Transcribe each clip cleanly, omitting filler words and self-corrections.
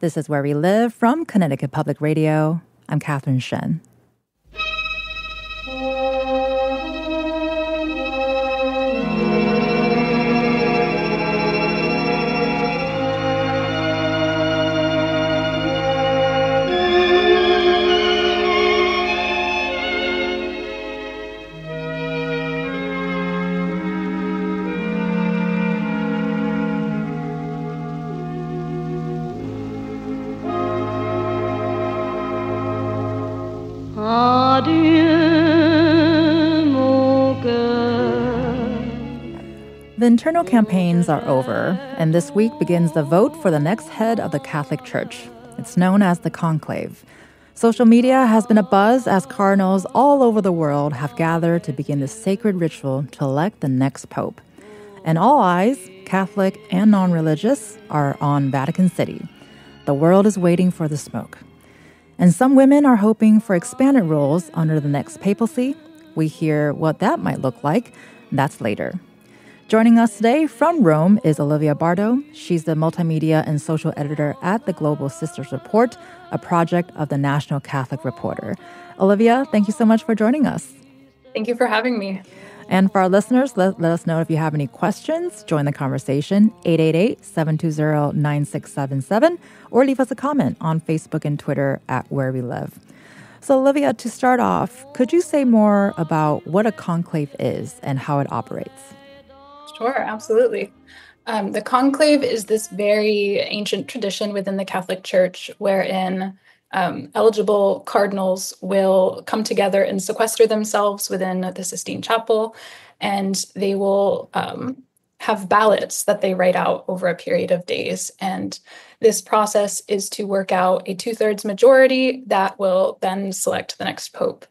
This is Where We Live from Connecticut Public Radio. I'm Catherine Shen. The internal campaigns are over, and this week begins the vote for the next head of the Catholic Church. It's known as the conclave. Social media has been abuzz as cardinals all over the world have gathered to begin this sacred ritual to elect the next pope. And all eyes, Catholic and non-religious, are on Vatican City. The world is waiting for the smoke. And some women are hoping for expanded roles under the next papacy. We hear what that might look like. That's later. Joining us today from Rome is Olivia Bardo. She's the multimedia and social editor at the Global Sisters Report, a project of the National Catholic Reporter. Olivia, thank you so much for joining us. Thank you for having me. And for our listeners, let us know if you have any questions. Join the conversation, 888-720-9677, or leave us a comment on Facebook and Twitter at Where We Live. So Olivia, to start off, could you say more about what a conclave is and how it operates? Sure, absolutely. The conclave is this very ancient tradition within the Catholic Church wherein eligible cardinals will come together and sequester themselves within the Sistine Chapel, and they will have ballots that they write out over a period of days. And this process is to work out a 2/3 majority that will then select the next pope.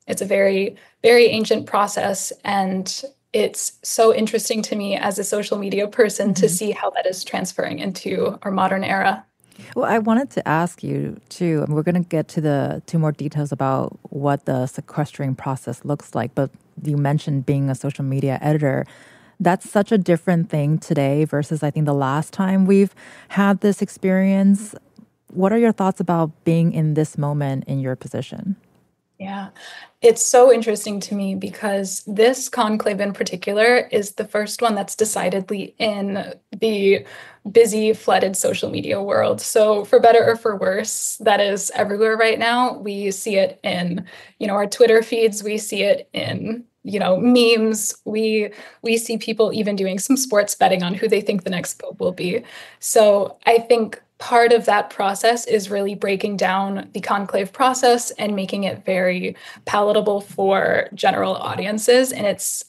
It's a very, very ancient process, and it's so interesting to me as a social media person to see how that is transferring into our modern era. Well, I wanted to ask you, too, and we're going to get to more details about what the sequestering process looks like, but you mentioned being a social media editor. That's such a different thing today versus, I think, the last time we've had this experience. What are your thoughts about being in this moment in your position? Yeah, it's so interesting to me because this conclave in particular is the first one that's decidedly in the busy, flooded social media world. So for better or for worse, that is everywhere right now. We see it in, our Twitter feeds. We see it in, memes. We see people even doing some sports betting on who they think the next pope will be. So I think part of that process is really breaking down the conclave process and making it very palatable for general audiences. And it's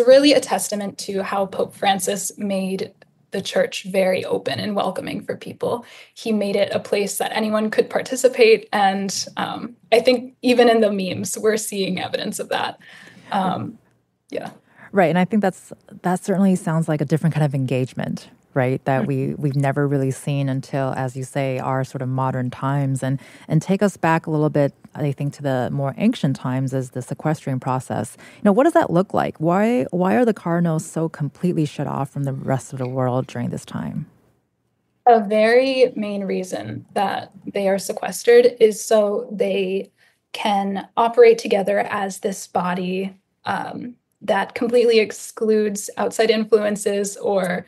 really a testament to how Pope Francis made the church very open and welcoming for people. He made it a place that anyone could participate. And I think even in the memes, we're seeing evidence of that. Yeah. Right. And I think that certainly sounds like a different kind of engagement, right? That we've never really seen until, as you say, our sort of modern times. And take us back a little bit, I think, to the more ancient times as the sequestering process. What does that look like? Why are the cardinals so completely shut off from the rest of the world during this time? A very main reason that they are sequestered is so they can operate together as this body that completely excludes outside influences or,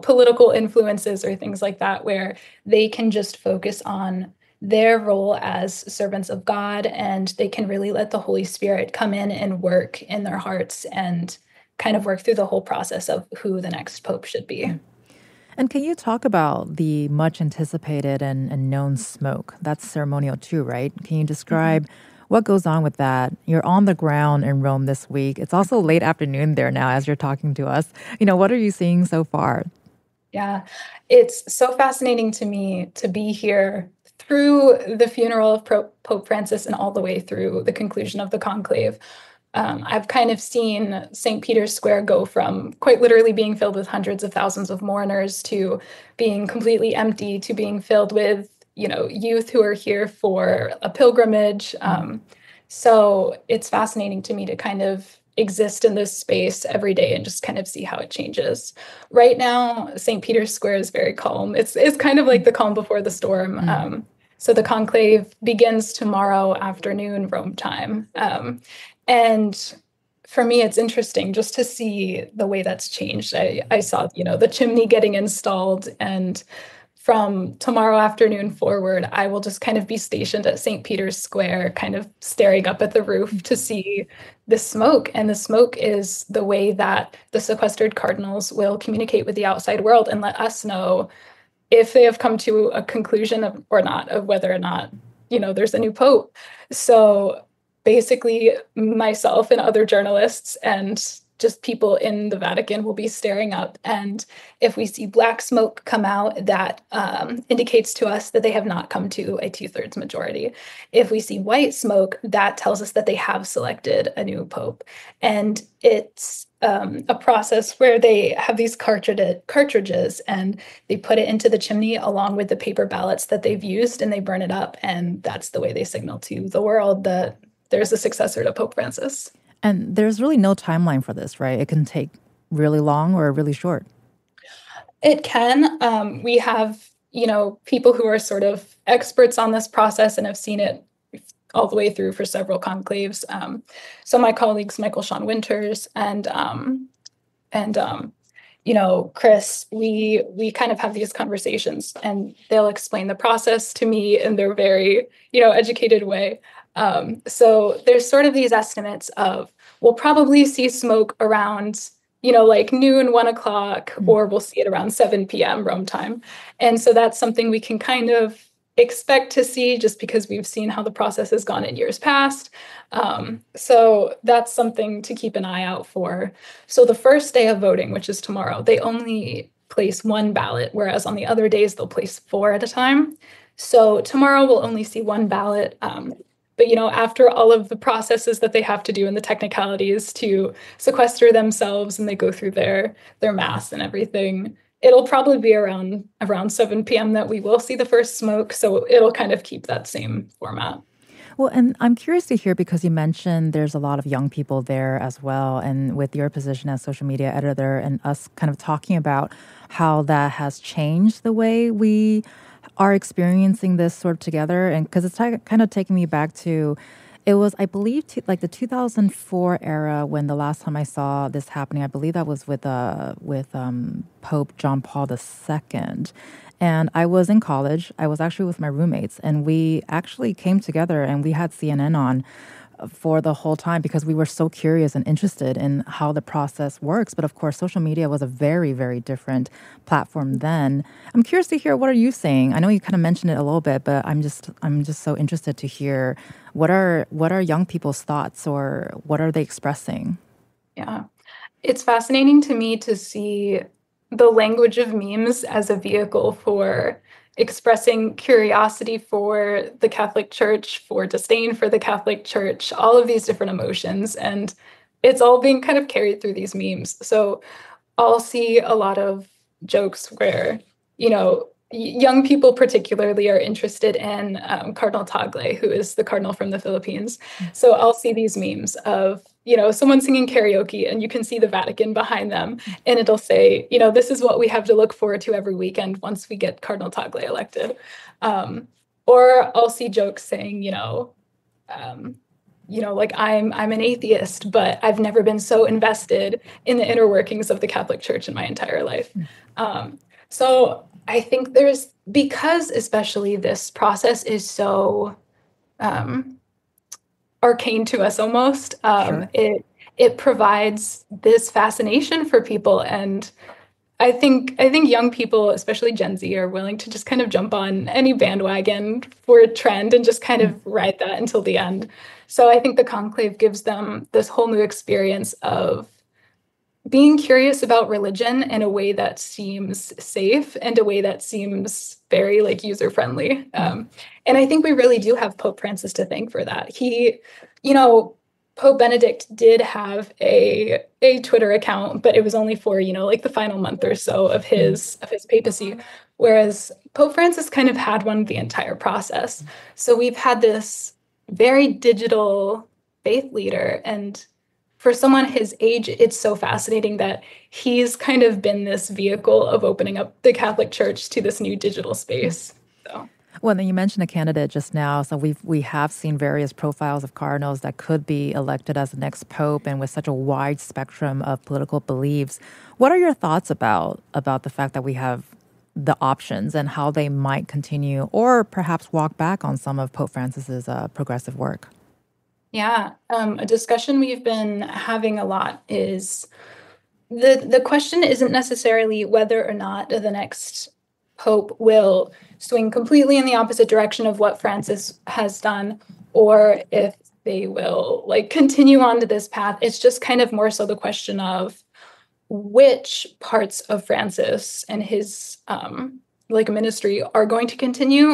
political influences or things like that, where they can just focus on their role as servants of God, and they can really let the Holy Spirit come in and work in their hearts and kind of work through the whole process of who the next pope should be. And can you talk about the much anticipated and known smoke? That's ceremonial too, right? Can you describe what goes on with that? You're on the ground in Rome this week. It's also late afternoon there now as you're talking to us. What are you seeing so far? Yeah, it's so fascinating to me to be here through the funeral of Pope Francis and all the way through the conclusion of the conclave. I've kind of seen St. Peter's Square go from quite literally being filled with hundreds of thousands of mourners to being completely empty to being filled with youth who are here for a pilgrimage. So it's fascinating to me to kind of exist in this space every day and just kind of see how it changes. Right now, St. Peter's Square is very calm. It's kind of like the calm before the storm. So the conclave begins tomorrow afternoon, Rome time. And for me, it's interesting just to see the way that's changed. I saw, the chimney getting installed, and from tomorrow afternoon forward, I will just kind of be stationed at St. Peter's Square, kind of staring up at the roof to see the smoke. And the smoke is the way that the sequestered cardinals will communicate with the outside world and let us know if they have come to a conclusion or not, of whether or not, there's a new pope. So basically, myself and other journalists and just people in the Vatican will be staring up. And if we see black smoke come out, that indicates to us that they have not come to a 2/3 majority. If we see white smoke, that tells us that they have selected a new pope. And it's a process where they have these cartridges and they put it into the chimney along with the paper ballots that they've used, and they burn it up. And that's the way they signal to the world that there's a successor to Pope Francis. And there's really no timeline for this, right? It can take really long or really short. It can. We have, people who are sort of experts on this process and have seen it all the way through for several conclaves. So my colleagues, Michael Sean Winters and Chris, we kind of have these conversations, and they'll explain the process to me in their very, educated way. So there's sort of these estimates of, we'll probably see smoke around, like noon, 1 o'clock, or we'll see it around 7 p.m. Rome time. And so that's something we can kind of expect to see just because we've seen how the process has gone in years past. So that's something to keep an eye out for. So the first day of voting, which is tomorrow, they only place one ballot, whereas on the other days, they'll place 4 at a time. So tomorrow we'll only see one ballot. But, after all of the processes that they have to do and the technicalities to sequester themselves, and they go through their mass and everything, it'll probably be around 7 p.m. that we will see the first smoke. So it'll kind of keep that same format. Well, and I'm curious to hear, because you mentioned there's a lot of young people there as well. And with your position as social media editor and us kind of talking about how that has changed the way we are experiencing this sort of together. And because it's kind of taking me back to, it was, I believe, like the 2004 era when the last time I saw this happening. I believe that was with Pope John Paul II. And I was in college. I was actually with my roommates, and we actually came together and we had CNN on for the whole time because we were so curious and interested in how the process works. But of course, social media was a very, very different platform then. I'm curious to hear, what are you saying? I know you kind of mentioned it a little bit, but I'm just so interested to hear what are young people's thoughts, or what are they expressing? Yeah, it's fascinating to me to see the language of memes as a vehicle for expressing curiosity for the Catholic Church, for disdain for the Catholic Church, all of these different emotions. And it's all being kind of carried through these memes. So I'll see a lot of jokes where, young people particularly are interested in Cardinal Tagle, who is the cardinal from the Philippines. So I'll see these memes of, someone singing karaoke, and you can see the Vatican behind them. And it'll say, this is what we have to look forward to every weekend once we get Cardinal Tagle elected. Or I'll see jokes saying, like I'm an atheist, but I've never been so invested in the inner workings of the Catholic Church in my entire life. So I think because especially this process is so arcane to us almost, Sure. it provides this fascination for people. And I think young people, especially Gen Z, are willing to just kind of jump on any bandwagon for a trend and just kind of ride that until the end. So I think the conclave gives them this whole new experience of being curious about religion in a way that seems safe and a way that seems very user-friendly. And I think we really do have Pope Francis to thank for that. He, Pope Benedict did have a Twitter account, but it was only for, the final month or so of his papacy. Whereas Pope Francis kind of had one the entire process. So we've had this very digital faith leader, and for someone his age, it's so fascinating that he's kind of been this vehicle of opening up the Catholic Church to this new digital space. So. Well, then you mentioned a candidate just now. So we have seen various profiles of cardinals that could be elected as the next pope, and with such a wide spectrum of political beliefs. What are your thoughts about the fact that we have the options and how they might continue or perhaps walk back on some of Pope Francis's progressive work? Yeah, a discussion we've been having a lot is the question isn't necessarily whether or not the next pope will swing completely in the opposite direction of what Francis has done, or if they will like continue on to this path. It's just kind of more so the question of which parts of Francis and his like ministry are going to continue,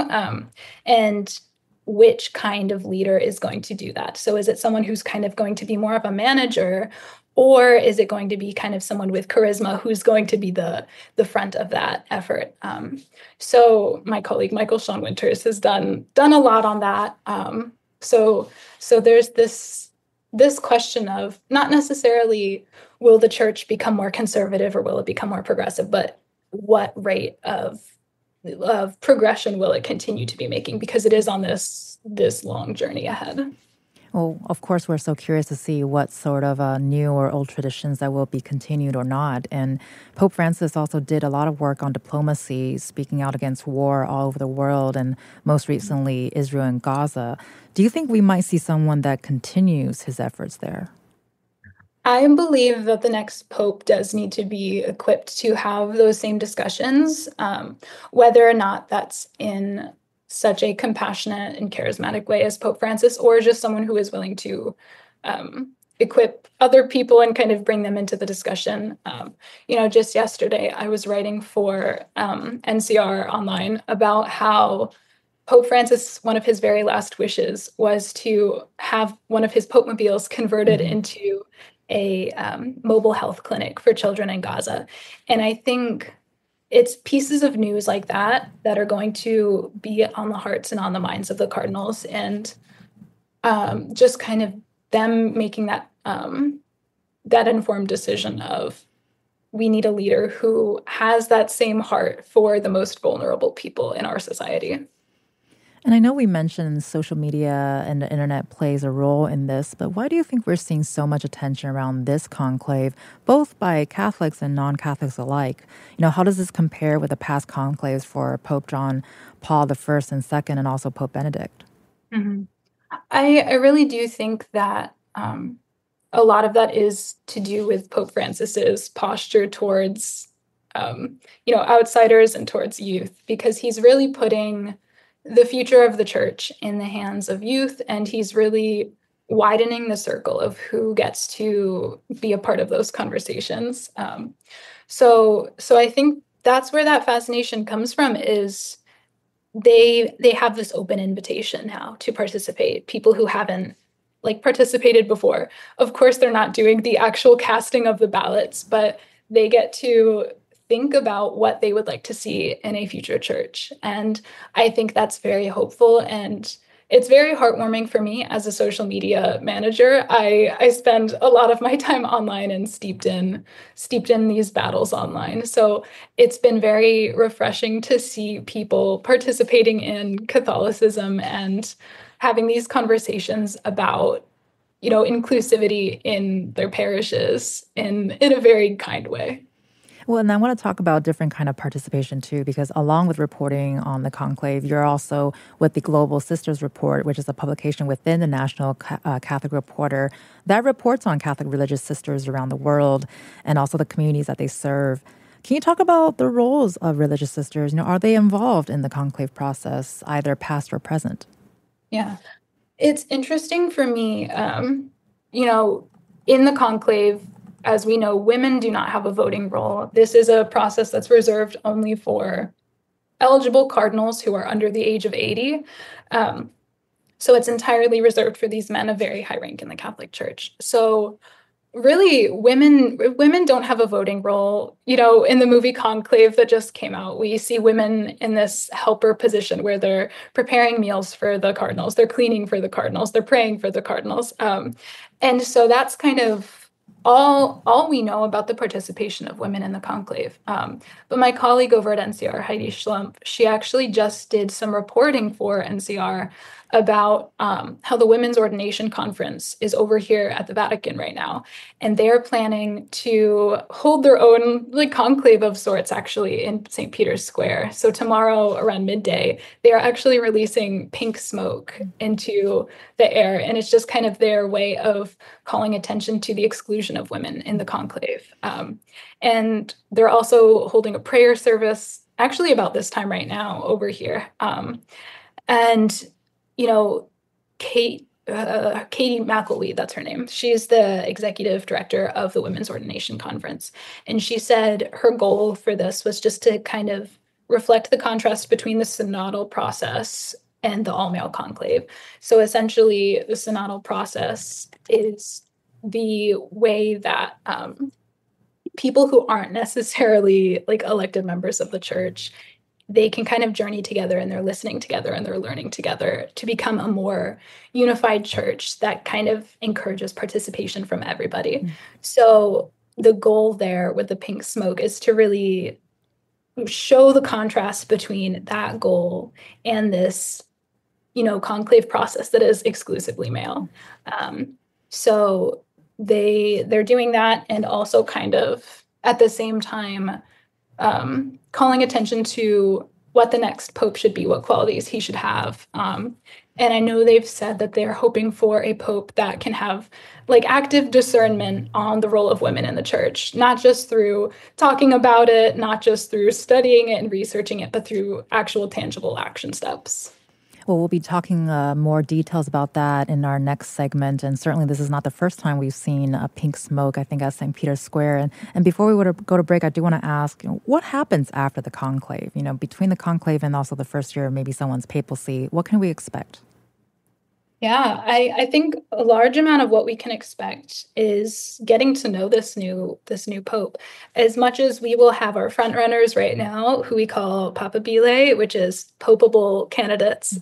and which kind of leader is going to do that. So is it someone who's kind of going to be more of a manager, or is it going to be kind of someone with charisma who's going to be the front of that effort? So my colleague Michael Sean Winters has done a lot on that. So there's this question of not necessarily will the church become more conservative or will it become more progressive, but what rate of progression will it continue to be making, because it is on this long journey ahead. Well, of course, we're so curious to see what sort of new or old traditions that will be continued or not. And Pope Francis also did a lot of work on diplomacy, speaking out against war all over the world, and most recently, Israel and Gaza. Do you think we might see someone that continues his efforts there? I believe that the next pope does need to be equipped to have those same discussions, whether or not that's in such a compassionate and charismatic way as Pope Francis, or just someone who is willing to equip other people and kind of bring them into the discussion. Just yesterday, I was writing for NCR Online about how Pope Francis, one of his very last wishes was to have one of his Pope mobiles converted into a mobile health clinic for children in Gaza. And I think it's pieces of news like that that are going to be on the hearts and on the minds of the cardinals, and just kind of them making that informed decision of we need a leader who has that same heart for the most vulnerable people in our society. And I know we mentioned social media and the internet plays a role in this, but why do you think we're seeing so much attention around this conclave, both by Catholics and non-Catholics alike? How does this compare with the past conclaves for Pope John Paul I and II, and also Pope Benedict? Mm-hmm. I really do think that a lot of that is to do with Pope Francis's posture towards, outsiders and towards youth, because he's really putting the future of the church in the hands of youth, and he's really widening the circle of who gets to be a part of those conversations. So I think that's where that fascination comes from, is they have this open invitation now to participate. People who haven't participated before, of course, they're not doing the actual casting of the ballots, but they get to think about what they would like to see in a future church. And I think that's very hopeful, and it's very heartwarming for me as a social media manager. I spend a lot of my time online and steeped in these battles online. So it's been very refreshing to see people participating in Catholicism and having these conversations about, inclusivity in their parishes in a very kind way. Well, and I want to talk about different kind of participation too, because along with reporting on the conclave, you're also with the Global Sisters Report, which is a publication within the National Catholic Reporter that reports on Catholic religious sisters around the world and also the communities that they serve. Can you talk about the roles of religious sisters? Are they involved in the conclave process, either past or present? Yeah, it's interesting for me, in the conclave, as we know, women do not have a voting role. This is a process that's reserved only for eligible cardinals who are under the age of 80. So it's entirely reserved for these men of very high rank in the Catholic Church. So really women don't have a voting role. In the movie Conclave that just came out, we see women in this helper position where they're preparing meals for the cardinals, they're cleaning for the cardinals, they're praying for the cardinals. And so that's kind of all we know about the participation of women in the conclave. But my colleague over at NCR, Heidi Schlump, she actually just did some reporting for NCR about how the Women's Ordination Conference is over here at the Vatican right now. And they're planning to hold their own conclave of sorts, actually, in St. Peter's Square. So tomorrow around midday, they are actually releasing pink smoke into the air. And it's just kind of their way of calling attention to the exclusion of women in the conclave. And they're also holding a prayer service, actually about this time right now over here. And Katie McElwee, that's her name. She's the executive director of the Women's Ordination Conference. And she said her goal for this was just to kind of reflect the contrast between the synodal process and the all-male conclave. So essentially, the synodal process is the way that people who aren't necessarily elected members of the church, they can kind of journey together, and they're listening together and they're learning together to become a more unified church that kind of encourages participation from everybody. Mm-hmm. So the goal there with the pink smoke is to really show the contrast between that goal and this, conclave process that is exclusively male. So they're doing that, and also kind of at the same time calling attention to what the next pope should be, what qualities he should have. And I know they've said that they're hoping for a pope that can have active discernment on the role of women in the church, not just through talking about it, not just through studying it and researching it, but through actual tangible action steps. Well, we'll be talking more details about that in our next segment. And certainly this is not the first time we've seen pink smoke, I think, at St. Peter's Square. And before we would go to break, I do want to ask, what happens after the conclave? Between the conclave and also the first year of maybe someone's papacy, what can we expect? Yeah, I think a large amount of what we can expect is getting to know this new pope. As much as we will have our front runners right now, who we call papabile, which is popeable candidates,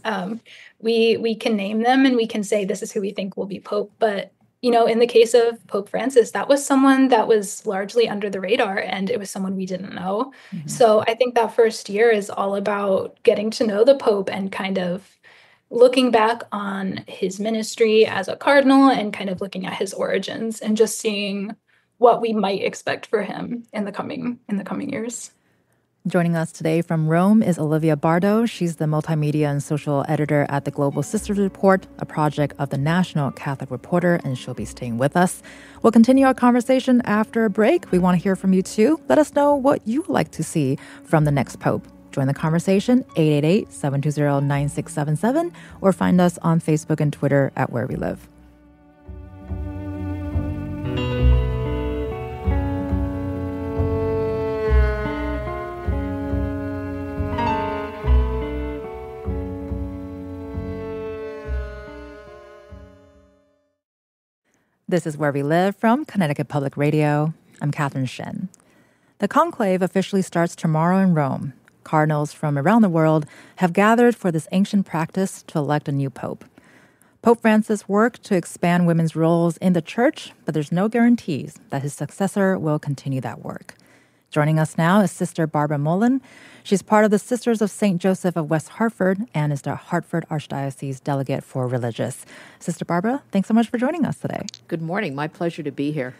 we can name them and we can say this is who we think will be pope. But in the case of Pope Francis, that was someone that was largely under the radar, and it was someone we didn't know. Mm-hmm. So I think that first year is all about getting to know the pope and kind of looking back on his ministry as a cardinal and kind of looking at his origins and just seeing what we might expect for him in the coming years. Joining us today from Rome is Olivia Bardo. She's the multimedia and social editor at the Global Sisters Report, a project of the National Catholic Reporter, and she'll be staying with us. We'll continue our conversation after a break. We want to hear from you too. Let us know what you would like to see from the next pope. Join the conversation, 888-720-9677, or find us on Facebook and Twitter at Where We Live. This is Where We Live from Connecticut Public Radio. I'm Catherine Shen. The conclave officially starts tomorrow in Rome. Cardinals from around the world have gathered for this ancient practice to elect a new pope. Pope Francis worked to expand women's roles in the church, but there's no guarantees that his successor will continue that work. Joining us now is Sister Barbara Mullen. She's part of the Sisters of St. Joseph of West Hartford and is the Hartford Archdiocese Delegate for Religious. Sister Barbara, thanks so much for joining us today. Good morning. My pleasure to be here.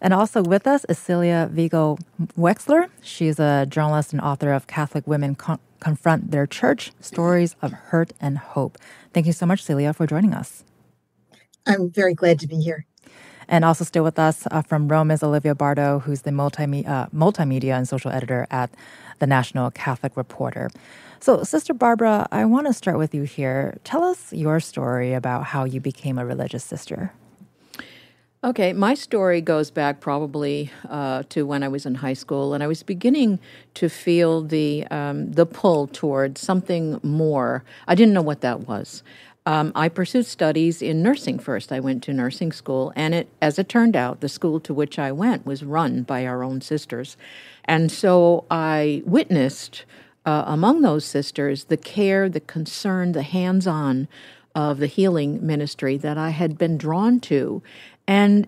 And also with us is Celia Vigo Wexler. She's a journalist and author of Catholic Women Confront Their Church, Stories of Hurt and Hope. Thank you so much, Celia, for joining us. I'm very glad to be here. And also still with us from Rome is Olivia Bardo, who's the multimedia and social editor at the National Catholic Reporter. So, Sister Barbara, I want to start with you here. Tell us your story about how you became a religious sister. Okay, my story goes back probably to when I was in high school, and I was beginning to feel the pull towards something more. I didn't know what that was. I pursued studies in nursing first. I went to nursing school, and as it turned out, the school to which I went was run by our own sisters. And so I witnessed among those sisters the care, the concern, the hands-on of the healing ministry that I had been drawn to. And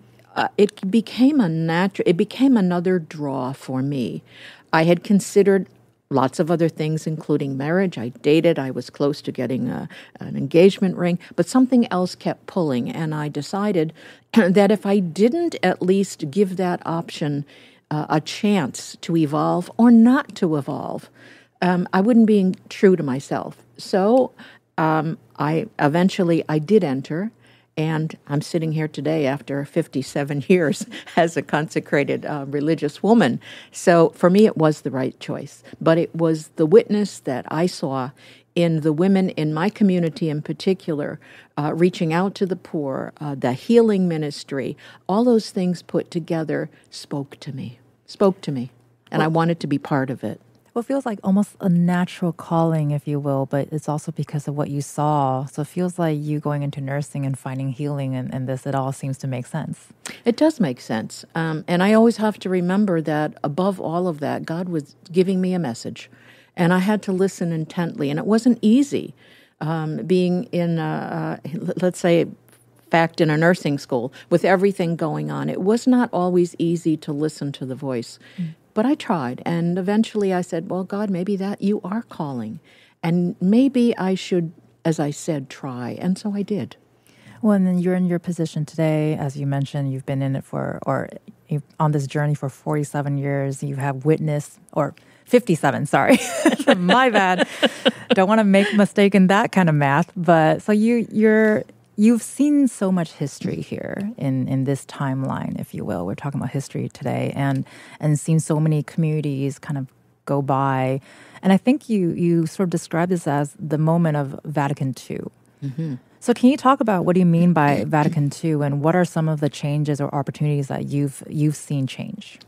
it became another draw for me. I had considered lots of other things, including marriage. I dated. I was close to getting an engagement ring, but something else kept pulling, and I decided that if I didn't at least give that option a chance to evolve or not to evolve, I wouldn't be true to myself. So I did enter. And I'm sitting here today after 57 years as a consecrated religious woman. So for me, it was the right choice. But it was the witness that I saw in the women in my community in particular, reaching out to the poor, the healing ministry, all those things put together spoke to me. And I wanted to be part of it. Well, it feels like almost a natural calling, if you will, but it's also because of what you saw. So it feels like you going into nursing and finding healing and this, it all seems to make sense. It does make sense. And I always have to remember that above all of that, God was giving me a message. And I had to listen intently. And it wasn't easy being in, let's say, in a nursing school with everything going on. It was not always easy to listen to the voice. But I tried, and eventually I said, well, God, maybe that you are calling, and maybe I should, as I said, try, and so I did. Well, and then you're in your position today, as you mentioned, you've been in it on this journey for 47 years, you have witnessed, or 57, sorry, my bad, don't want to make a mistake in that kind of math, but so you've seen so much history here in this timeline, if you will. We're talking about history today and seen so many communities kind of go by. And I think you sort of described this as the moment of Vatican II. Mm-hmm. So can you talk about what do you mean by Vatican II and what are some of the changes or opportunities that you've seen change?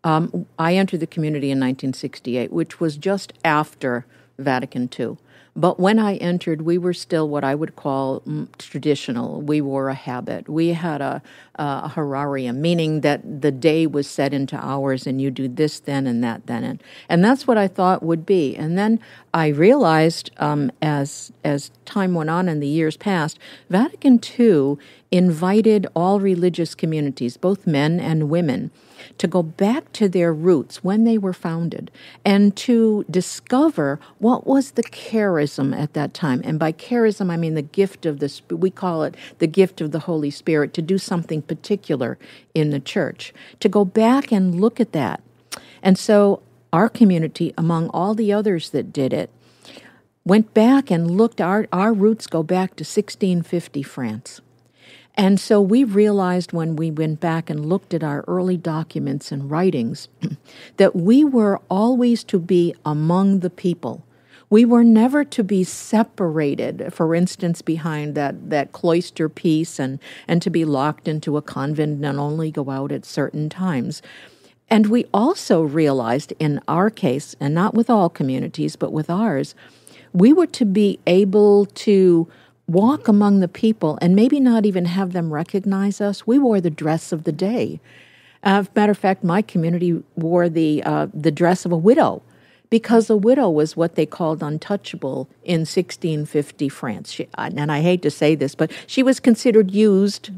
I entered the community in 1968, which was just after Vatican II. But when I entered, we were still what I would call traditional. We wore a habit. We had a horarium, meaning that the day was set into hours and you do this then and that then. And that's what I thought would be. And then I realized as time went on and the years passed, Vatican II invited all religious communities, both men and women, to go back to their roots when they were founded and to discover what was the charism at that time. And by charism, I mean the gift of we call it the gift of the Holy Spirit, to do something particular in the church, to go back and look at that. And so our community, among all the others that did it, went back and looked, our roots go back to 1650 France. And so we realized when we went back and looked at our early documents and writings that we were always to be among the people. We were never to be separated, for instance, behind that cloister piece and to be locked into a convent and only go out at certain times. And we also realized in our case, and not with all communities, but with ours, we were to be able to walk among the people and maybe not even have them recognize us. We wore the dress of the day. As a matter of fact, my community wore the dress of a widow because a widow was what they called untouchable in 1650 France. And I hate to say this, but she was considered used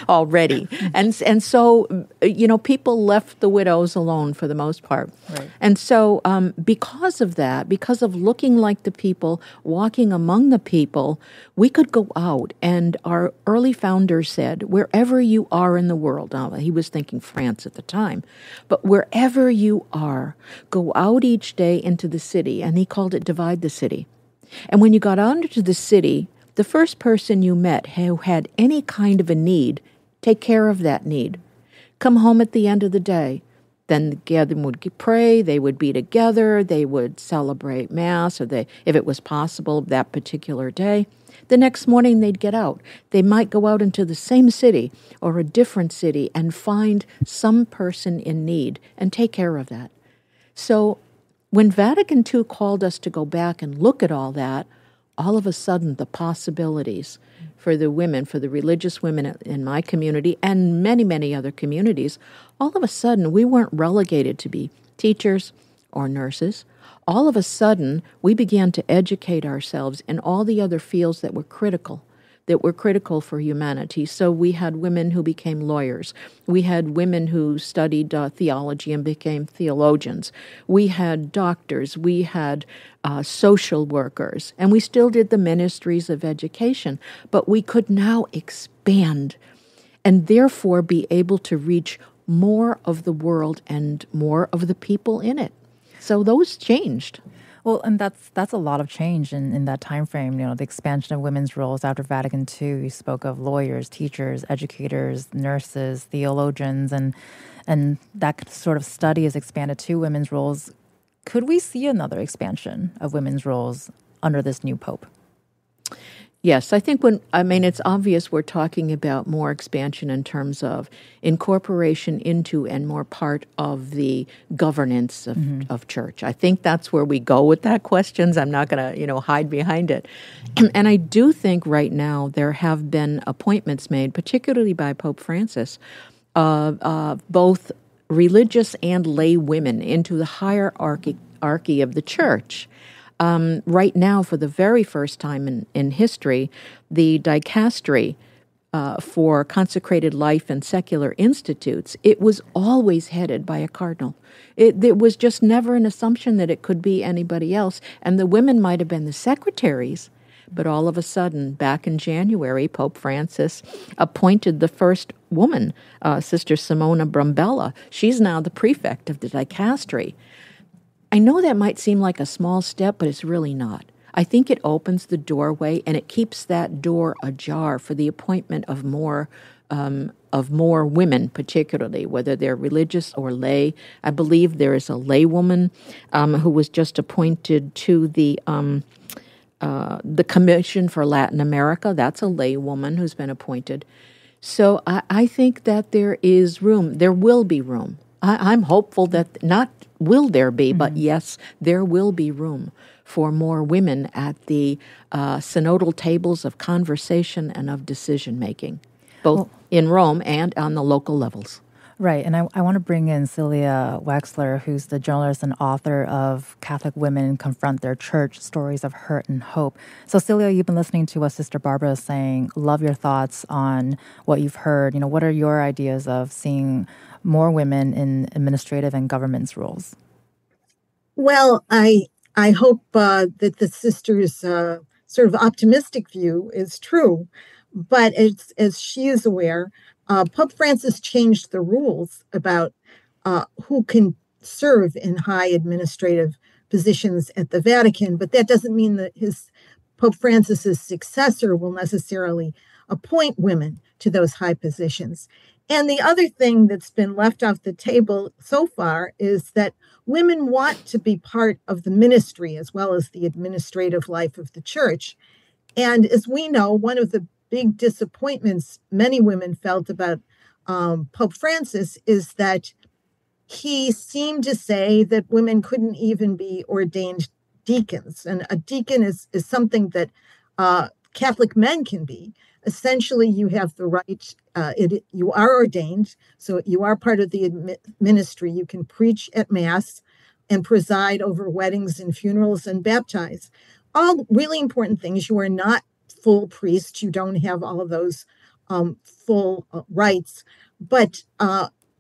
already. And so, people left the widows alone for the most part. Right. And so because of that, because of looking like the people, walking among the people, we could go out. And our early founders said, wherever you are in the world, now he was thinking France at the time, but wherever you are, go out each day into the city, and he called it divide the city. And when you got out into the city, the first person you met who had any kind of a need, take care of that need. Come home at the end of the day. Then the gathering would pray, they would be together, they would celebrate Mass, or if it was possible that particular day. The next morning they'd get out. They might go out into the same city or a different city and find some person in need and take care of that. So when Vatican II called us to go back and look at all that, all of a sudden the possibilities for the women, for the religious women in my community and many, many other communities, all of a sudden we weren't relegated to be teachers or nurses. All of a sudden we began to educate ourselves in all the other fields that were critical for humanity. So we had women who became lawyers. We had women who studied theology and became theologians. We had doctors. We had social workers. And we still did the ministries of education. But we could now expand and therefore be able to reach more of the world and more of the people in it. So those changed. Well, and that's a lot of change in that time frame. The expansion of women's roles after Vatican II. You spoke of lawyers, teachers, educators, nurses, theologians, and that sort of study has expanded to women's roles. Could we see another expansion of women's roles under this new pope? Yes, I think it's obvious we're talking about more expansion in terms of incorporation into and more part of the governance of church. I think that's where we go with that questions. I'm not going to, hide behind it. And I do think right now there have been appointments made, particularly by Pope Francis, both religious and lay women into the hierarchy of the church. Right now, for the very first time in history, the dicastery for consecrated life and secular institutes, it was always headed by a cardinal. It was just never an assumption that it could be anybody else, and the women might have been the secretaries, but all of a sudden, back in January, Pope Francis appointed the first woman, Sister Simona Brambella. She's now the prefect of the dicastery. I know that might seem like a small step, but it's really not. I think it opens the doorway and it keeps that door ajar for the appointment of more women, particularly, whether they're religious or lay. I believe there is a lay woman who was just appointed to the Commission for Latin America. That's a lay woman who's been appointed. So I think that there is room. There will be room. I'm hopeful that not will there be, but yes, there will be room for more women at the synodal tables of conversation and of decision-making, both in Rome and on the local levels. Right, and I want to bring in Celia Wexler, who's the journalist and author of Catholic Women Confront Their Church, Stories of Hurt and Hope. So Celia, you've been listening to what Sister Barbara is saying. Love your thoughts on what you've heard. What are your ideas of seeing more women in administrative and governance roles? Well, I hope that the sister's sort of optimistic view is true, but as she is aware, Pope Francis changed the rules about who can serve in high administrative positions at the Vatican, but that doesn't mean that Pope Francis's successor will necessarily appoint women to those high positions. And the other thing that's been left off the table so far is that women want to be part of the ministry as well as the administrative life of the church. And as we know, one of the big disappointments many women felt about Pope Francis is that he seemed to say that women couldn't even be ordained deacons. And a deacon is something that Catholic men can be. Essentially, you have the right, you are ordained, so you are part of the ministry. You can preach at Mass and preside over weddings and funerals and baptize. All really important things. You are not full priests. You don't have all of those full rights, but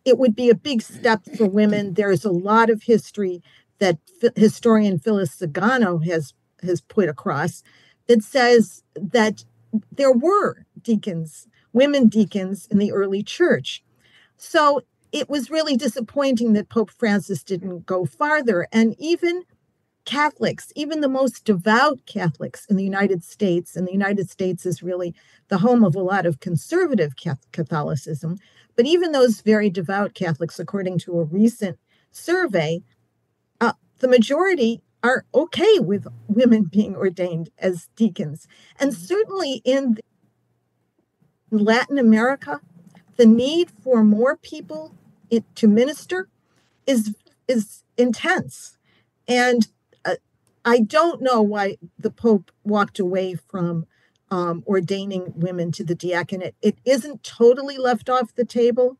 it would be a big step for women. There's a lot of history that historian Phyllis Zagano has put across that says that there were deacons, women deacons in the early church. So it was really disappointing that Pope Francis didn't go farther. And even Catholics, even the most devout Catholics in the United States, and the United States is really the home of a lot of conservative Catholicism, but even those very devout Catholics, according to a recent survey, the majority are okay with women being ordained as deacons. And certainly in Latin America, the need for more people to minister is intense. And I don't know why the Pope walked away from ordaining women to the diaconate. It isn't totally left off the table.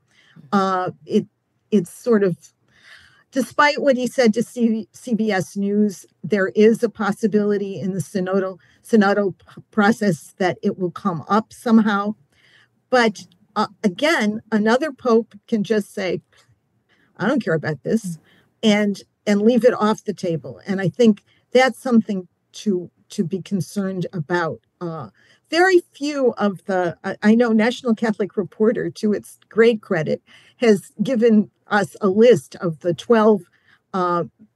It's sort of, despite what he said to CBS News, there is a possibility in the synodal process that it will come up somehow. But again, another pope can just say, I don't care about this, and leave it off the table. And I think that's something to be concerned about. Very few of I know National Catholic Reporter, to its great credit, has given us a list of the 12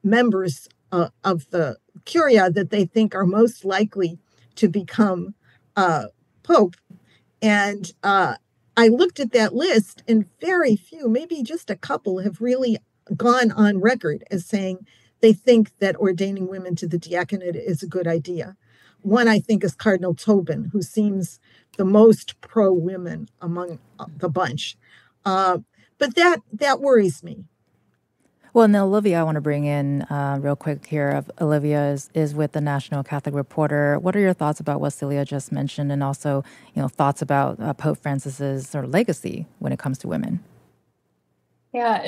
members of the Curia that they think are most likely to become Pope. And I looked at that list, and very few, maybe just a couple, have really gone on record as saying they think that ordaining women to the diaconate is a good idea. One, I think, is Cardinal Tobin, who seems the most pro-women among the bunch. But that worries me. Well, and Olivia, I want to bring in real quick here. Olivia is with the National Catholic Reporter. What are your thoughts about what Celia just mentioned, and also, thoughts about Pope Francis's sort of legacy when it comes to women? Yeah,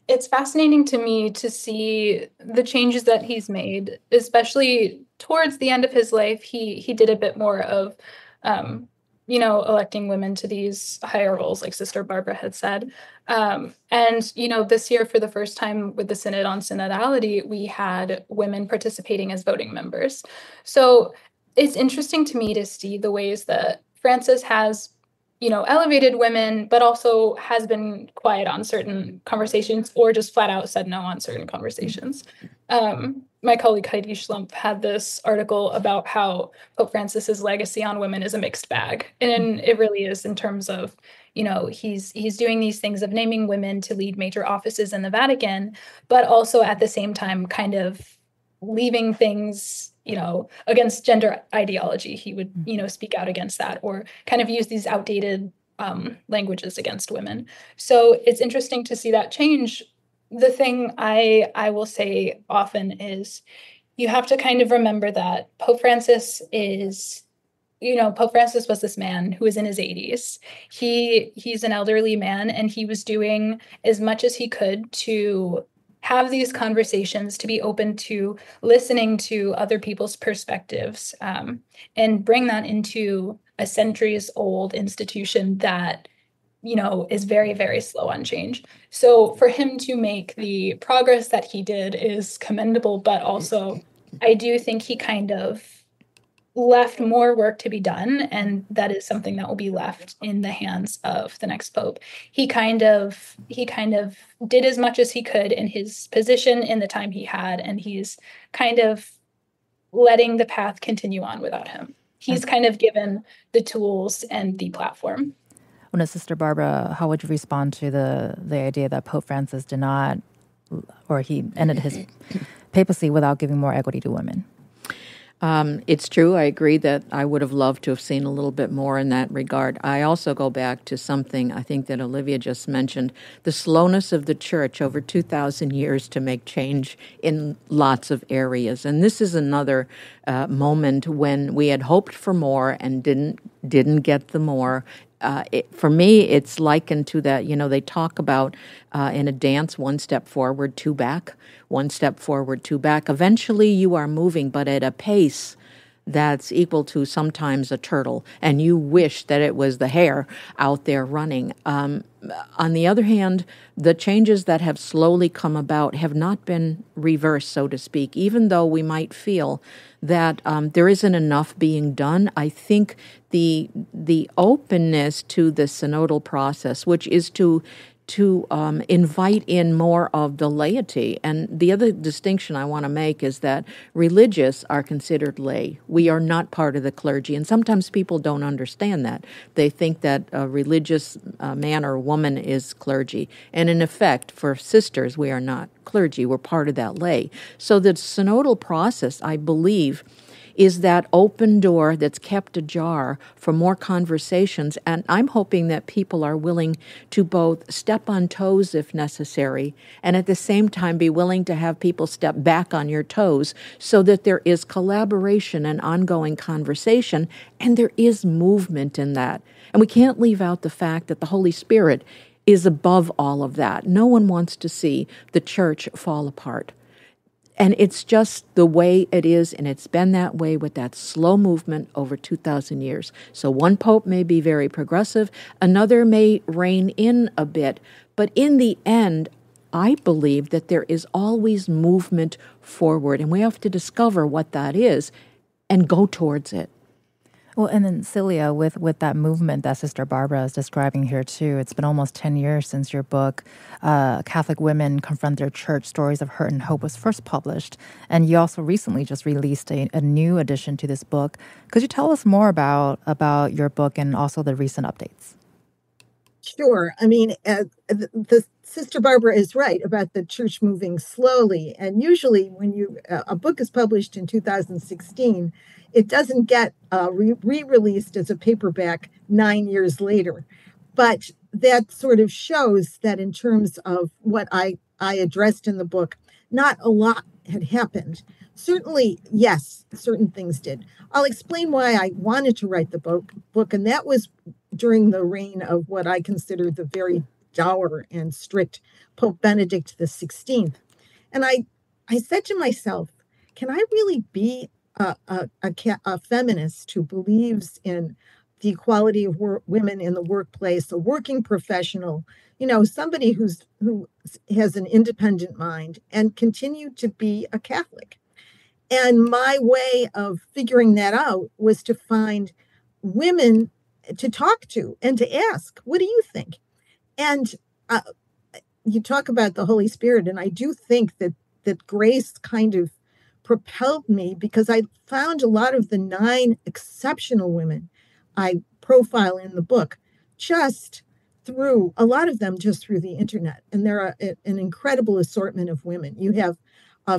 it's fascinating to me to see the changes that he's made, especially towards the end of his life. He did a bit more of, electing women to these higher roles, like Sister Barbara had said. And, this year, for the first time with the Synod on Synodality, we had women participating as voting members. So it's interesting to me to see the ways that Francis has elevated women, but also has been quiet on certain conversations, or just flat out said no on certain conversations. My colleague Heidi Schlump had this article about how Pope Francis's legacy on women is a mixed bag. And it really is, in terms of, he's doing these things of naming women to lead major offices in the Vatican, but also at the same time kind of leaving things against gender ideology. He would, speak out against that, or kind of use these outdated languages against women. So it's interesting to see that change. The thing I will say often is you have to kind of remember that Pope Francis was this man who was in his 80s. He's an elderly man, and he was doing as much as he could to have these conversations, to be open to listening to other people's perspectives, and bring that into a centuries-old institution that, is very, very slow on change. So for him to make the progress that he did is commendable, but also I do think he kind of left more work to be done, and that is something that will be left in the hands of the next pope. He kind of did as much as he could in his position in the time he had, and he's kind of letting the path continue on without him. He's kind of given the tools and the platform. Well, Sister Barbara, how would you respond to the idea that Pope Francis did not, or he ended his papacy without giving more equity to women? It's true. I agree that I would have loved to have seen a little bit more in that regard. I also go back to something I think that Olivia just mentioned, the slowness of the church over 2,000 years to make change in lots of areas. And this is another moment when we had hoped for more and didn't get the more. For me, it's likened to that, they talk about in a dance, one step forward, two back, one step forward, two back. Eventually you are moving, but at a pace that's equal to sometimes a turtle, and you wish that it was the hare out there running. On the other hand, the changes that have slowly come about have not been reversed, so to speak, even though we might feel that there isn't enough being done. I think the openness to the synodal process, which is to invite in more of the laity. And the other distinction I want to make is that religious are considered lay. We are not part of the clergy, and sometimes people don't understand that. They think that a religious man or woman is clergy. And in effect, for sisters, we are not clergy. We're part of that lay. So the synodal process, I believe, is that open door that's kept ajar for more conversations. And I'm hoping that people are willing to both step on toes if necessary, and at the same time be willing to have people step back on your toes so that there is collaboration and ongoing conversation, and there is movement in that. And we can't leave out the fact that the Holy Spirit is above all of that. No one wants to see the church fall apart. And it's just the way it is, and it's been that way with that slow movement over 2,000 years. So one pope may be very progressive, another may rein in a bit, but in the end, I believe that there is always movement forward, and we have to discover what that is and go towards it. Well, and then Celia, with that movement that Sister Barbara is describing here too, it's been almost 10 years since your book, Catholic Women Confront Their Church, Stories of Hurt and Hope, was first published. And you also recently just released a new edition to this book. Could you tell us more about your book and also the recent updates? Sure. I mean, the Sister Barbara is right about the church moving slowly. And usually when a book is published in 2016, it doesn't get re-released as a paperback 9 years later. But that sort of shows that in terms of what I addressed in the book, not a lot had happened. Certainly, yes, certain things did. I'll explain why I wanted to write the book, and that was during the reign of what I consider the very dour and strict Pope Benedict XVI. And I said to myself, can I really be a feminist who believes in the equality of women in the workplace, a working professional, somebody who has an independent mind, and continue to be a Catholic? And my way of figuring that out was to find women to talk to and to ask, what do you think? And you talk about the Holy Spirit, and I do think that grace kind of propelled me, because I found a lot of the 9 exceptional women I profile in the book a lot of them just through the internet. And there are an incredible assortment of women. You have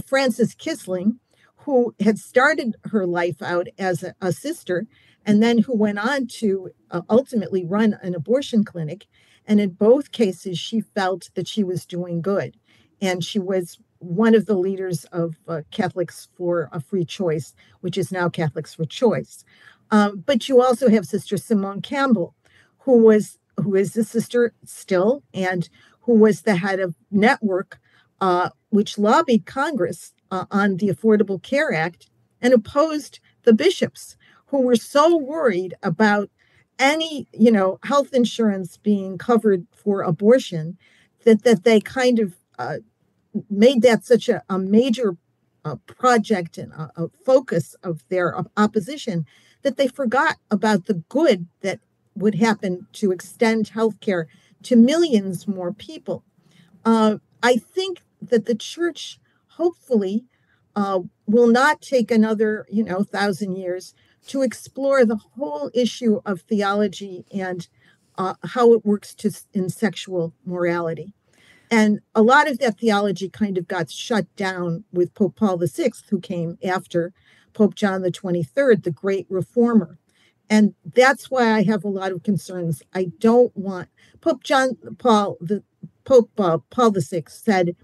Frances Kissling, who had started her life out as a sister, and then who went on to ultimately run an abortion clinic. And in both cases, she felt that she was doing good. And she was one of the leaders of Catholics for a Free Choice, which is now Catholics for Choice. But you also have Sister Simone Campbell, who is a sister still, and who was the head of Network, which lobbied Congress on the Affordable Care Act and opposed the bishops, who were so worried about any, health insurance being covered for abortion, that they kind of made that such a major project and a focus of their opposition that they forgot about the good that would happen to extend healthcare to millions more people. I think that the church, hopefully, will not take another, 1,000 years to explore the whole issue of theology and how it works in sexual morality. And a lot of that theology kind of got shut down with Pope Paul VI, who came after Pope John the 23rd, the great reformer. And that's why I have a lot of concerns. I don't want Pope Paul VI said,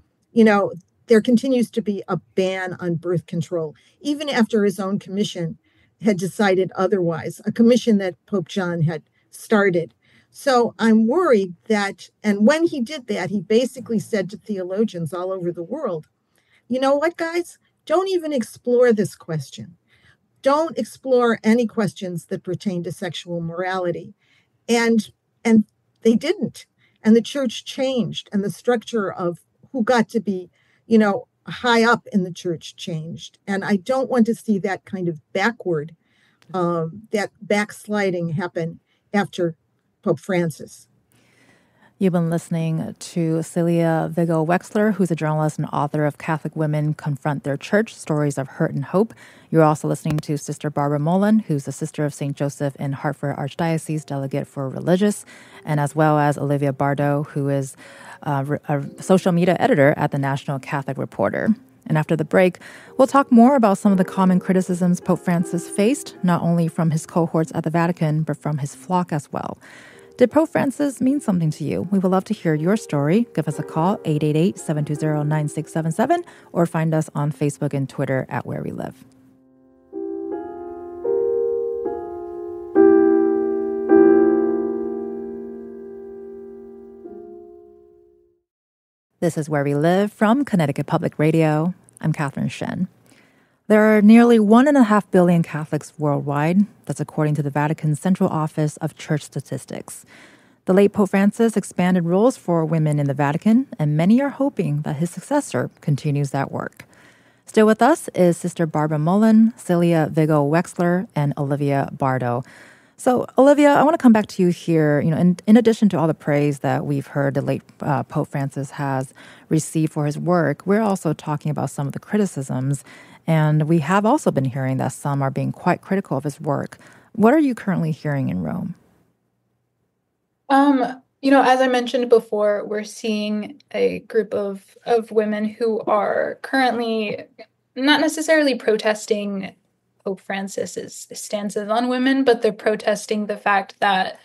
there continues to be a ban on birth control, even after his own commission had decided otherwise, a commission that Pope John had started. So I'm worried that, and when he did that, he basically said to theologians all over the world, you know what, guys, don't even explore this question. Don't explore any questions that pertain to sexual morality. And they didn't. And the church changed, and the structure of who got to be, high up in the church changed. And I don't want to see that kind of that backsliding happen after Pope Francis. You've been listening to Celia Viggo Wexler, who's a journalist and author of Catholic Women Confront Their Church, Stories of Hurt and Hope. You're also listening to Sister Barbara Molen, who's a sister of St. Joseph in Hartford Archdiocese, delegate for religious, and as well as Olivia Bardot, who is a social media editor at the National Catholic Reporter. And after the break, we'll talk more about some of the common criticisms Pope Francis faced, not only from his cohorts at the Vatican, but from his flock as well. Did Pope Francis mean something to you? We would love to hear your story. Give us a call, 888-720-9677, or find us on Facebook and Twitter at Where We Live. This is Where We Live from Connecticut Public Radio. I'm Catherine Shen. There are nearly 1.5 billion Catholics worldwide. That's according to the Vatican's Central Office of Church Statistics. The late Pope Francis expanded roles for women in the Vatican, and many are hoping that his successor continues that work. Still with us is Sister Barbara Mullen, Celia Vigo-Wexler, and Olivia Bardo. So, Olivia, I want to come back to you here. In addition to all the praise that we've heard the late Pope Francis has received for his work, we're also talking about some of the criticisms, and we have also been hearing that some are being quite critical of his work. What are you currently hearing in Rome? As I mentioned before, we're seeing a group of women who are currently not necessarily protesting Pope Francis's stances on women, but they're protesting the fact that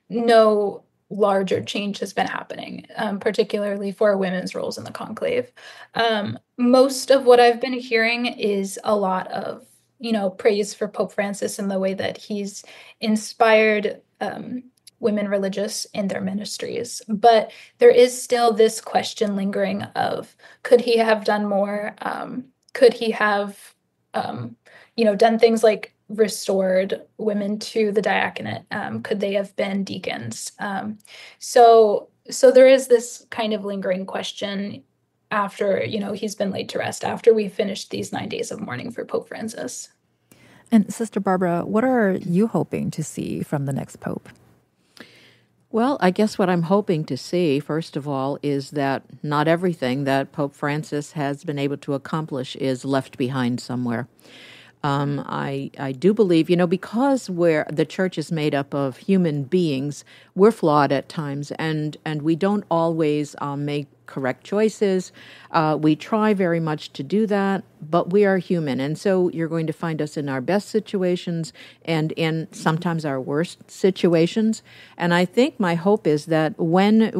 no larger change has been happening, particularly for women's roles in the conclave. Most of what I've been hearing is a lot of, praise for Pope Francis in the way that he's inspired women religious in their ministries. But there is still this question lingering of, could he have done more? Could he have done things like restored women to the diaconate? Could they have been deacons? So there is this kind of lingering question after, he's been laid to rest, after we finished these 9 days of mourning for Pope Francis. And Sister Barbara, what are you hoping to see from the next Pope? Well, I guess what I'm hoping to see, first of all, is that not everything that Pope Francis has been able to accomplish is left behind somewhere. I do believe, because the church is made up of human beings, we're flawed at times, and we don't always make correct choices. We try very much to do that, but we are human, and so you're going to find us in our best situations and in sometimes our worst situations. And I think my hope is that when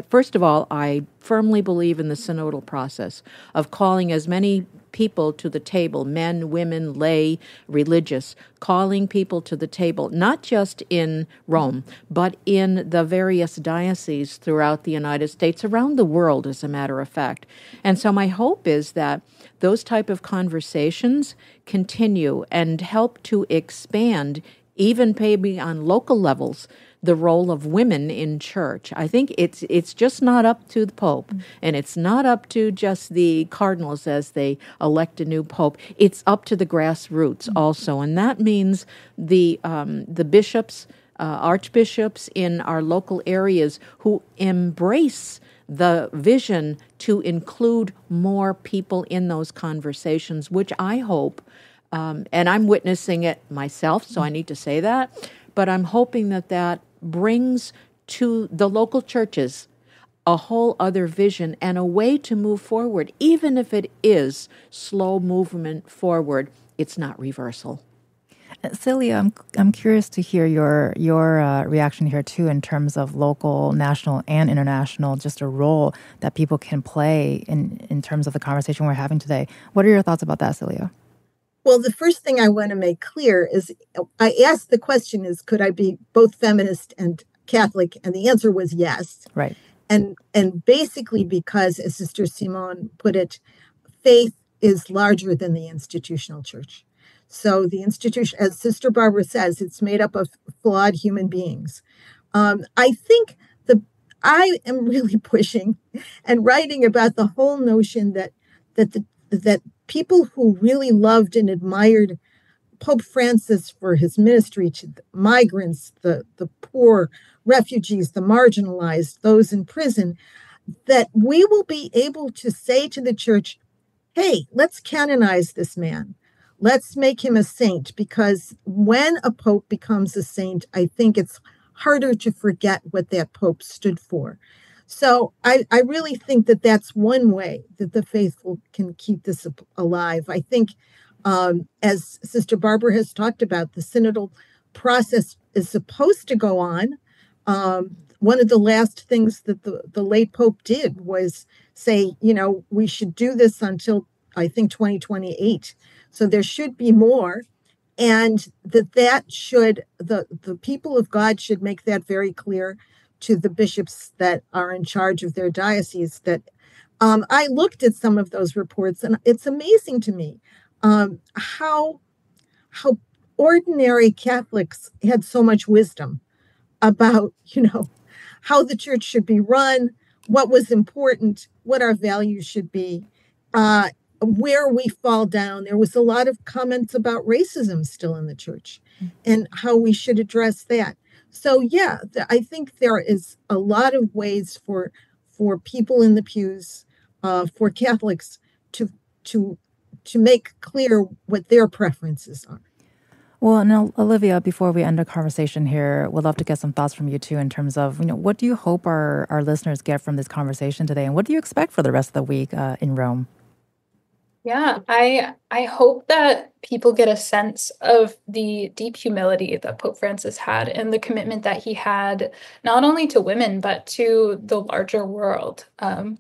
first of all, I firmly believe in the synodal process of calling as many people to the table, men, women, lay, religious, calling people to the table, not just in Rome, but in the various dioceses throughout the United States, around the world, as a matter of fact. And so my hope is that those type of conversations continue and help to expand, even maybe on local levels, the role of women in church. I think it's just not up to the Pope, and it's not up to just the cardinals as they elect a new Pope. It's up to the grassroots also, and that means the bishops, archbishops in our local areas who embrace the vision to include more people in those conversations, which I hope, and I'm witnessing it myself, so I need to say that, but I'm hoping that brings to the local churches a whole other vision and a way to move forward. Even if it is slow movement forward, it's not reversal. Celia, I'm curious to hear your reaction here too, in terms of local, national, and international, just a role that people can play in terms of the conversation we're having today. What are your thoughts about that, Celia? Well, the first thing I want to make clear is I asked the question is, could I be both feminist and Catholic? And the answer was yes. Right. And basically because, as Sister Simone put it, faith is larger than the institutional church. So the institution, as Sister Barbara says, it's made up of flawed human beings. I think I am really pushing and writing about the whole notion that people who really loved and admired Pope Francis for his ministry to the migrants, the poor, refugees, the marginalized, those in prison, that we will be able to say to the church, hey, let's canonize this man. Let's make him a saint, because when a pope becomes a saint, I think it's harder to forget what that pope stood for. So I really think that that's one way that the faithful can keep this alive. I think, as Sister Barbara has talked about, the synodal process is supposed to go on. One of the last things that the late Pope did was say, we should do this until, I think, 2028. So there should be more. And that should, the people of God should make that very clear to the bishops that are in charge of their diocese. That I looked at some of those reports, and it's amazing to me how ordinary Catholics had so much wisdom about, how the church should be run, what was important, what our values should be, where we fall down. There was a lot of comments about racism still in the church and how we should address that. So, yeah, I think there is a lot of ways for people in the pews, for Catholics to make clear what their preferences are. Well, now, Olivia, before we end our conversation here, we'd love to get some thoughts from you, too, in terms of, what do you hope our listeners get from this conversation today? And what do you expect for the rest of the week in Rome? Yeah, I hope that people get a sense of the deep humility that Pope Francis had and the commitment that he had not only to women but to the larger world. I'm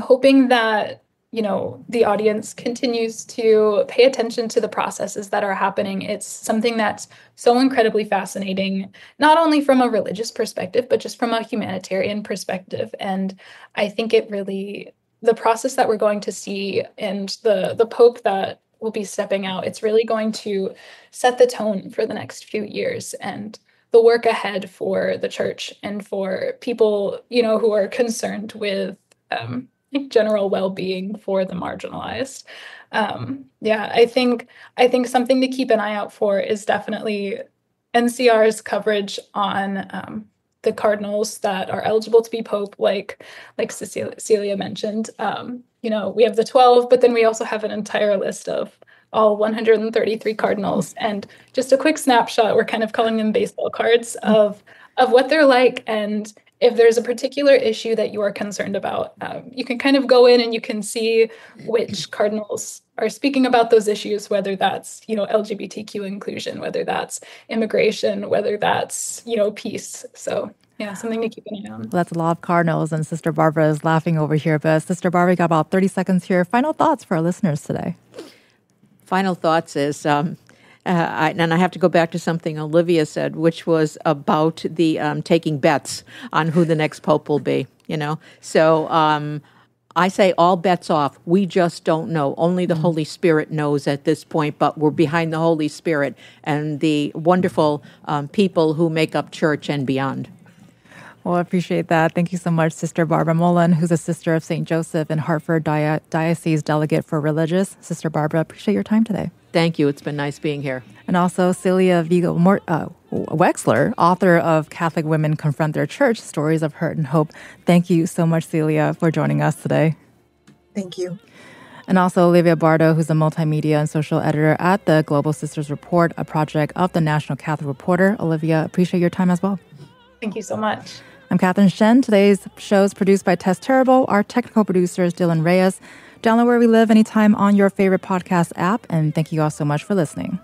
hoping that the audience continues to pay attention to the processes that are happening. It's something that's so incredibly fascinating, not only from a religious perspective but just from a humanitarian perspective. And I think the process that we're going to see and the Pope that will be stepping out, it's really going to set the tone for the next few years and the work ahead for the church and for people, who are concerned with general well-being for the marginalized. I think something to keep an eye out for is definitely NCR's coverage on the cardinals that are eligible to be pope, like Cecilia mentioned. We have the 12, but then we also have an entire list of all 133 cardinals. And just a quick snapshot, we're kind of calling them baseball cards of what they're like. And if there's a particular issue that you are concerned about, you can kind of go in and you can see which cardinals are speaking about those issues, whether that's, LGBTQ inclusion, whether that's immigration, whether that's, peace. So, yeah, something to keep an eye on. Well, that's a lot of cardinals, and Sister Barbara is laughing over here. But Sister Barbara, we got about 30 seconds here. Final thoughts for our listeners today. Final thoughts is... and I have to go back to something Olivia said, which was about the taking bets on who the next pope will be, So I say all bets off. We just don't know. Only the Holy Spirit knows at this point, but we're behind the Holy Spirit and the wonderful people who make up church and beyond. Well, I appreciate that. Thank you so much, Sister Barbara Mullen, who's a sister of St. Joseph and Hartford Diocese Delegate for Religious. Sister Barbara, appreciate your time today. Thank you. It's been nice being here. And also Celia Vigo Wexler, author of Catholic Women Confront Their Church, Stories of Hurt and Hope. Thank you so much, Celia, for joining us today. Thank you. And also Olivia Bardo, who's a multimedia and social editor at the Global Sisters Report, a project of the National Catholic Reporter. Olivia, appreciate your time as well. Thank you so much. I'm Catherine Shen. Today's show is produced by Tess Terrible. Our technical producer is Dylan Reyes. Download Where We Live anytime on your favorite podcast app. And thank you all so much for listening.